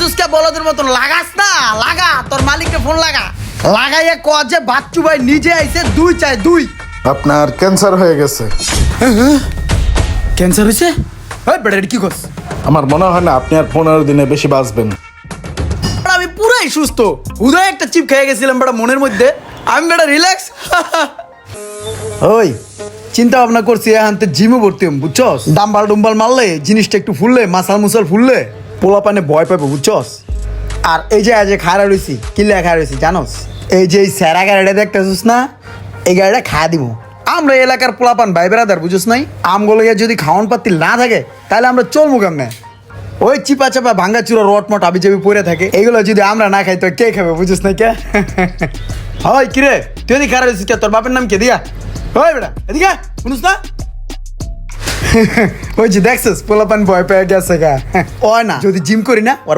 বুঝকে বলদের মতন লাগাস না, লাগা তোর মালিককে ফোন লাগা, লাগাইয়া ক যে বাচ্চু ভাই নিজে আইছে 2 চাই 2। আপনার ক্যান্সার হয়ে গেছে। ক্যান্সার হইছে? ওই বেটা কি কস? আমার মনে হয় না আপনি আর 15 দিনে বেশি বাঁচবেন। আমি পুরাই সুস্থ, উদয় একটা চিপ খেয়ে গেছিলাম বেটা মনের মধ্যে, আমি বেটা রিল্যাক্স। ওই চিন্তা ভাবনা করছি এখানতে জিমে ভর্তি হম, বুঝছস? ডাম্বাল ডুম্বাল মারলে জিনিসটা একটু ফুললে, মাসাল মুসাল ফুললে পোলা পানে ভয় পাবো, বুঝছস? আর এই যে খাড়া রয়েছি, কিল্লা খাড়া রয়েছি জানোস? এই যে এই স্যারা গাড়িটা দেখতেছিস না, এই গাড়িটা খাওয়া দিব আমরা। এলাকার পোলাপান ভাই বেড়াদার, বুঝছ নাই? আমগুলো যদি খাওয়ান পাতি না থাকে তাহলে আমরা চলবো কেমনে? ওই চিপা চাপা ভাঙ্গা চুরা রটমট আবি যাবি পড়ে থাকে, এগুলো যদি আমরা না খাই তো কে খাবে, বুঝিস না? কে হয় কিরে তুই এদিকে খারাপ হয়েছিস কে? তোর বাপের নাম কে দিয়া? ওই বেটা এদিকে শুনুস না? ওই যে দেখছিস পোলাপান ভয় পেয়ে গেছে গা। ও না যদি জিম করি না ওর